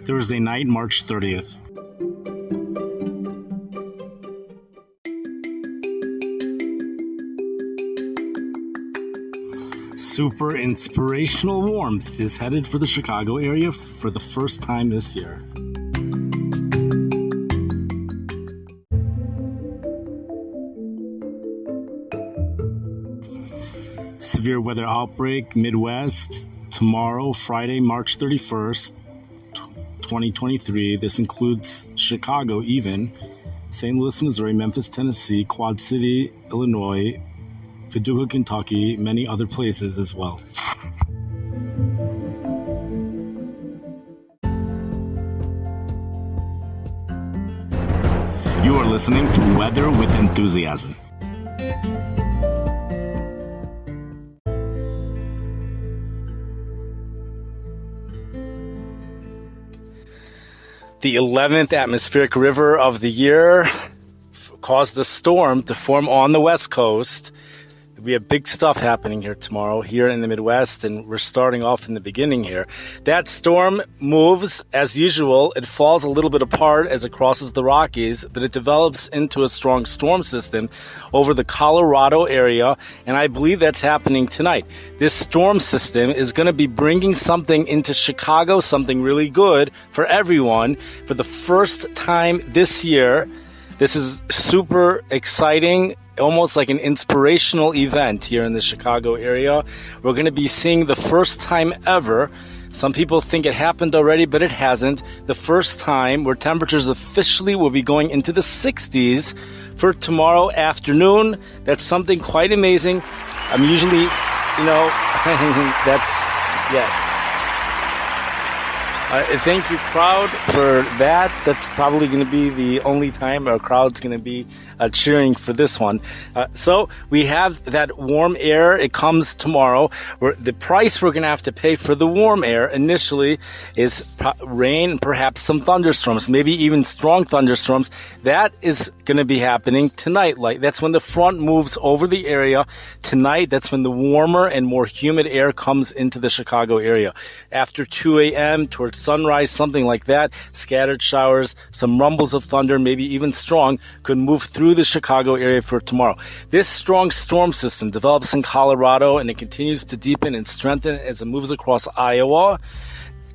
Thursday night, March 30th. Super inspirational warmth is headed for the Chicago area for the first time this year. Severe weather outbreak, Midwest, tomorrow, Friday, March 31st, 2023. This includes Chicago even, St. Louis, Missouri, Memphis, Tennessee, Quad City, Illinois, Paducah, Kentucky, many other places as well. You are listening to Weather with Enthusiasm. The 11th atmospheric river of the year caused a storm to form on the West Coast. We have big stuff happening here tomorrow, here in the Midwest, and we're starting off in the beginning here. That storm moves, as usual. It falls a little bit apart as it crosses the Rockies, but it develops into a strong storm system over the Colorado area, and I believe that's happening tonight. This storm system is going to be bringing something into Chicago, something really good for everyone, for the first time this year. This is super exciting, almost like an inspirational event here in the Chicago area. We're going to be seeing the first time ever. Some people think it happened already, but it hasn't. The first time where temperatures officially will be going into the 60s for tomorrow afternoon. That's something quite amazing. I'm usually, yes. Thank you, crowd, for that. That's probably going to be the only time our crowd's going to be cheering for this one. So we have that warm air. It comes tomorrow. The price we're going to have to pay for the warm air initially is rain and perhaps some thunderstorms, maybe even strong thunderstorms. That is going to be happening tonight. That's when the front moves over the area. Tonight, that's when the warmer and more humid air comes into the Chicago area. After 2 a.m. towards sunrise, something like that, scattered showers, some rumbles of thunder, maybe even strong, could move through the Chicago area for tomorrow. This strong storm system develops in Colorado, and it continues to deepen and strengthen as it moves across Iowa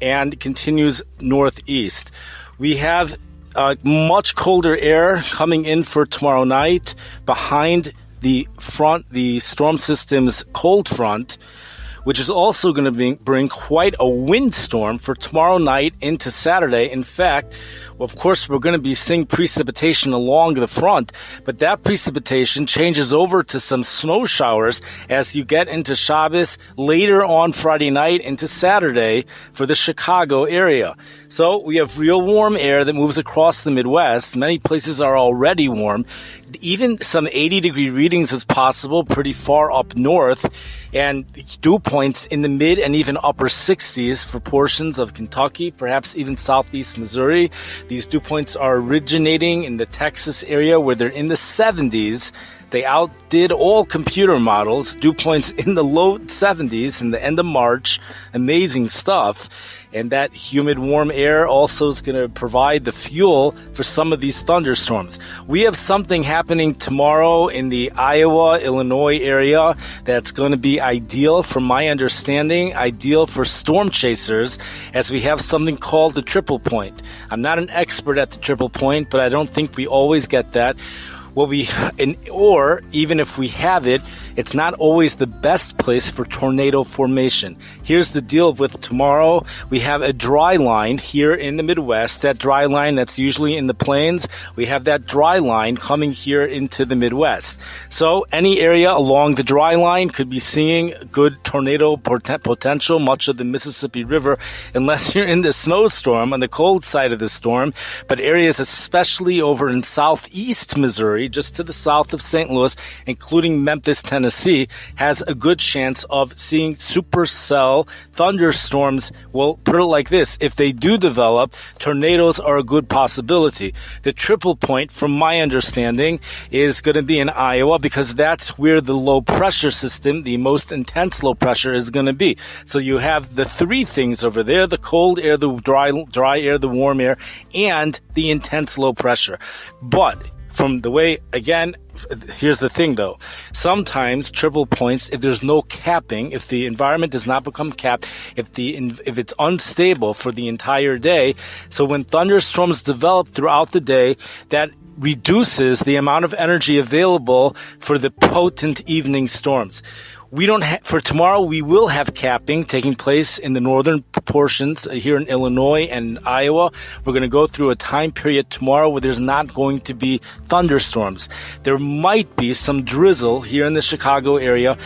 and continues northeast. We have much colder air coming in for tomorrow night behind the storm system's cold front, which is also going to bring quite a windstorm for tomorrow night into Saturday. In fact, of course, we're going to be seeing precipitation along the front, but that precipitation changes over to some snow showers as you get into Shabbos later on Friday night into Saturday for the Chicago area. So we have real warm air that moves across the Midwest. Many places are already warm. Even some 80-degree readings is possible pretty far up north, and dew points in the mid and even upper 60s for portions of Kentucky, perhaps even southeast Missouri. These dew points are originating in the Texas area where they're in the 70s. They outdid all computer models. Dew points in the low 70s in the end of March. Amazing stuff. And that humid, warm air also is going to provide the fuel for some of these thunderstorms. We have something happening tomorrow in the Iowa, Illinois area that's going to be ideal, from my understanding, ideal for storm chasers, as we have something called the triple point. I'm not an expert at the triple point, but I don't think we always get that. Or even if we have it, it's not always the best place for tornado formation. Here's the deal with tomorrow. We have a dry line here in the Midwest. That dry line that's usually in the plains, we have that dry line coming here into the Midwest. So any area along the dry line could be seeing good tornado potential, much of the Mississippi River, unless you're in the snowstorm on the cold side of the storm. But areas especially over in southeast Missouri, just to the south of St. Louis, including Memphis, Tennessee, Tennessee has a good chance of seeing supercell thunderstorms. Well, put it like this. If they do develop, tornadoes are a good possibility. The triple point, from my understanding, is going to be in Iowa because that's where the low pressure system, the most intense low pressure, is going to be. So you have the three things over there: the cold air, the dry air, the warm air, and the intense low pressure. But from the way, again, here's the thing though. Sometimes triple points, if there's no capping, if the environment does not become capped, if it's unstable for the entire day, so when thunderstorms develop throughout the day, that reduces the amount of energy available for the potent evening storms. We don't for tomorrow, we will have capping taking place in the northern portions here in Illinois and Iowa. We're going to go through a time period tomorrow where there's not going to be thunderstorms. There might be some drizzle here in the Chicago area,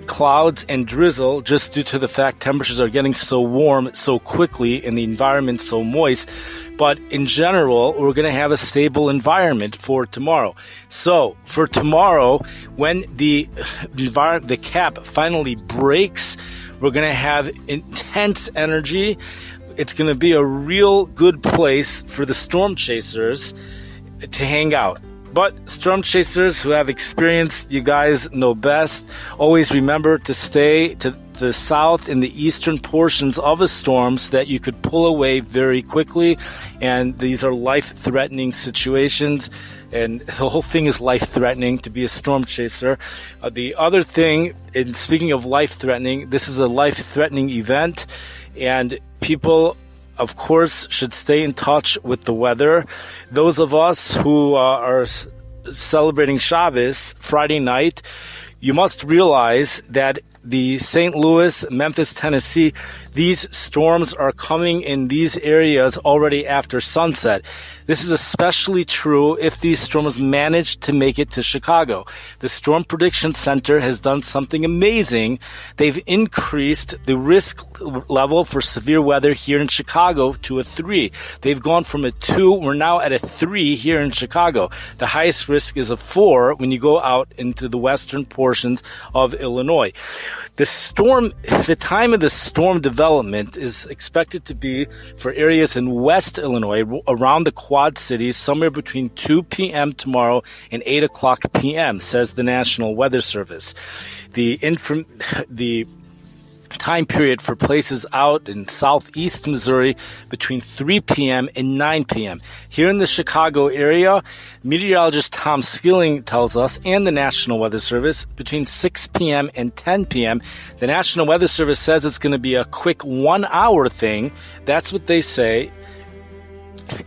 clouds and drizzle, just due to the fact temperatures are getting so warm so quickly and the environment so moist. But in general, we're going to have a stable environment for tomorrow. So for tomorrow, when the cap finally breaks, we're going to have intense energy. It's going to be a real good place for the storm chasers to hang out. But storm chasers who have experience, you guys know best. Always remember to stay to the south in the eastern portions of a storm so that you could pull away very quickly. And these are life-threatening situations. And the whole thing is life-threatening to be a storm chaser. The other thing, and speaking of life-threatening, this is a life-threatening event. And people, of course, should stay in touch with the weather. Those of us who are celebrating Shabbos Friday night, you must realize that the St. Louis, Memphis, Tennessee, these storms are coming in these areas already after sunset. This is especially true if these storms manage to make it to Chicago. The Storm Prediction Center has done something amazing. They've increased the risk level for severe weather here in Chicago to a 3. They've gone from a 2, we're now at a 3 here in Chicago. The highest risk is a 4 when you go out into the western portions of Illinois. The time of the storm development is expected to be for areas in West Illinois, around the Quad Cities, somewhere between 2 p.m. tomorrow and 8 o'clock p.m., says the National Weather Service. The time period for places out in southeast Missouri between 3 p.m. and 9 p.m. Here in the Chicago area, meteorologist Tom Skilling tells us, and the National Weather Service, between 6 p.m. and 10 p.m. The National Weather Service says it's going to be a quick 1-hour thing. That's what they say.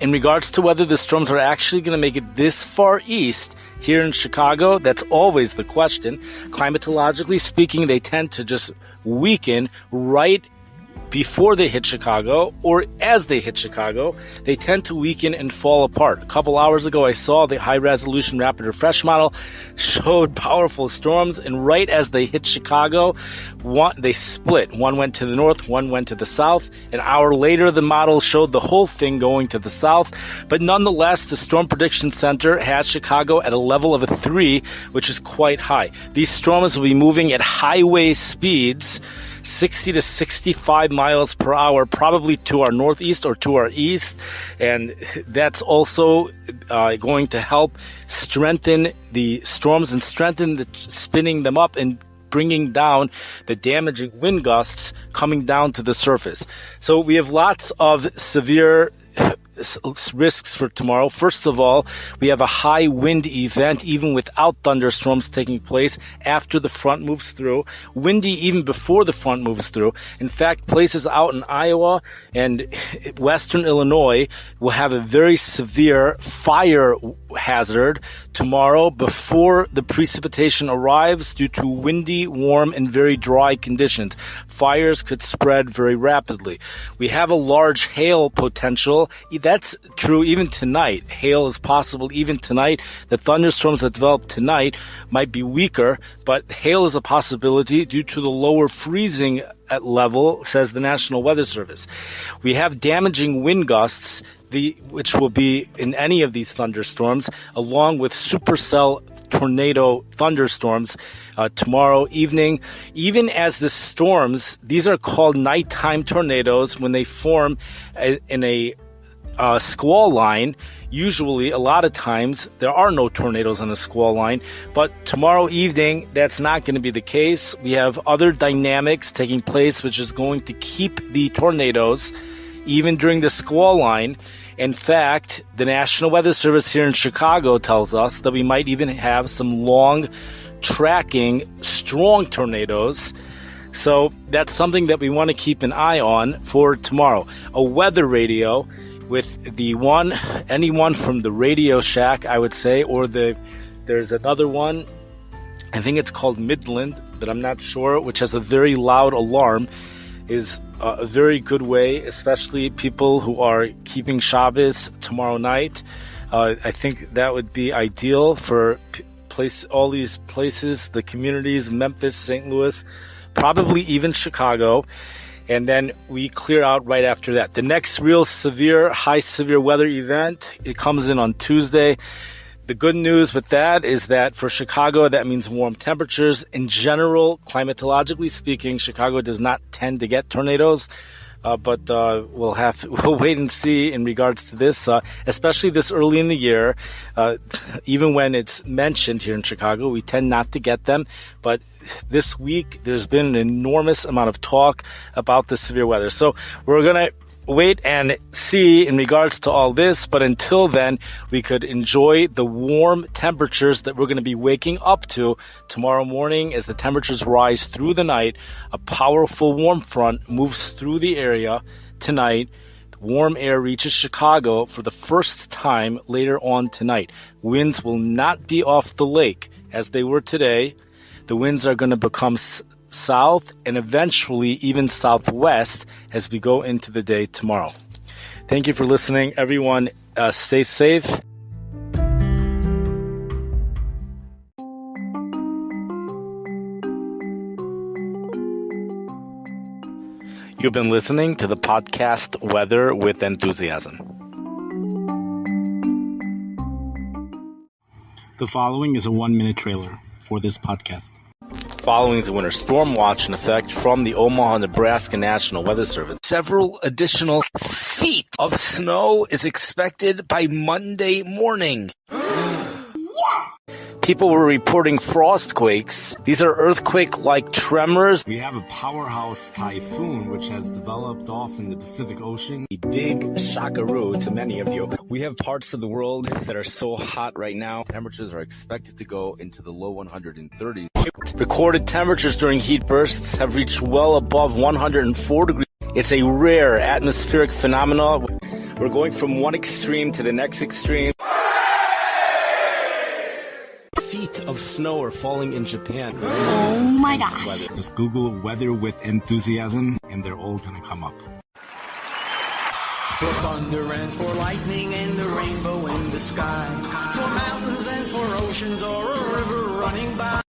In regards to whether the storms are actually going to make it this far east here in Chicago, that's always the question. Climatologically speaking, they tend to just weaken right before they hit Chicago or as they hit Chicago. They tend to weaken and fall apart. A couple hours ago, I saw the high-resolution rapid refresh model showed powerful storms, and right as they hit Chicago, they split. One went to the north, one went to the south. An hour later, the model showed the whole thing going to the south. But nonetheless, the Storm Prediction Center has Chicago at a level of a 3, which is quite high. These storms will be moving at highway speeds, 60 to 65 miles per hour, probably to our northeast or to our east. And that's also going to help strengthen the storms and strengthen the spinning them up and bringing down the damaging wind gusts coming down to the surface. So we have lots of severe risks for tomorrow. First of all, we have a high wind event even without thunderstorms taking place after the front moves through. Windy even before the front moves through. In fact, places out in Iowa and western Illinois will have a very severe fire hazard tomorrow before the precipitation arrives due to windy, warm, and very dry conditions. Fires could spread very rapidly. We have a large hail potential. That's true even tonight. Hail is possible even tonight. The thunderstorms that develop tonight might be weaker, but hail is a possibility due to the lower freezing level, says the National Weather Service. We have damaging wind gusts, which will be in any of these thunderstorms, along with supercell tornado thunderstorms tomorrow evening. Even as the storms, these are called nighttime tornadoes when they form in a squall line. Usually, a lot of times, there are no tornadoes on a squall line, but tomorrow evening, that's not going to be the case. We have other dynamics taking place, which is going to keep the tornadoes even during the squall line. In fact, the National Weather Service here in Chicago tells us that we might even have some long tracking, strong tornadoes. So that's something that we want to keep an eye on for tomorrow. A weather radio with anyone from the Radio Shack, I would say, or there's another one, I think it's called Midland, but I'm not sure, which has a very loud alarm, is a very good way, especially people who are keeping Shabbos tomorrow night. I think that would be ideal for all these places, the communities, Memphis, St. Louis, probably even Chicago. And then we clear out right after that. The next real high severe weather event, it comes in on Tuesday. The good news with that is that for Chicago, that means warm temperatures. In general, climatologically speaking, Chicago does not tend to get tornadoes. But we'll wait and see in regards to this, especially this early in the year. Even when it's mentioned here in Chicago, we tend not to get them. But this week, there's been an enormous amount of talk about the severe weather. So we're going to wait and see in regards to all this, but until then, we could enjoy the warm temperatures that we're going to be waking up to tomorrow morning. As the temperatures rise through the night, a powerful warm front moves through the area tonight. The warm air reaches Chicago for the first time later on tonight. Winds will not be off the lake as they were today. The winds are going to become south and eventually even southwest as we go into the day tomorrow. Thank you for listening, everyone. Stay safe. You've been listening to the podcast Weather with Enthusiasm. The following is a 1-minute trailer for this podcast. Following is a winter storm watch in effect from the Omaha, Nebraska National Weather Service. Several additional feet of snow is expected by Monday morning. Yes! People were reporting frost quakes. These are earthquake-like tremors. We have a powerhouse typhoon which has developed off in the Pacific Ocean. A big shockaroo to many of you. We have parts of the world that are so hot right now. Temperatures are expected to go into the low 130s. Recorded temperatures during heat bursts have reached well above 104 degrees. It's a rare atmospheric phenomenon. We're going from one extreme to the next extreme. Feet of snow are falling in Japan. Oh my gosh. Just Google weather with enthusiasm and they're all going to come up. For thunder and for lightning and the rainbow in the sky. For mountains and for oceans or a river running by.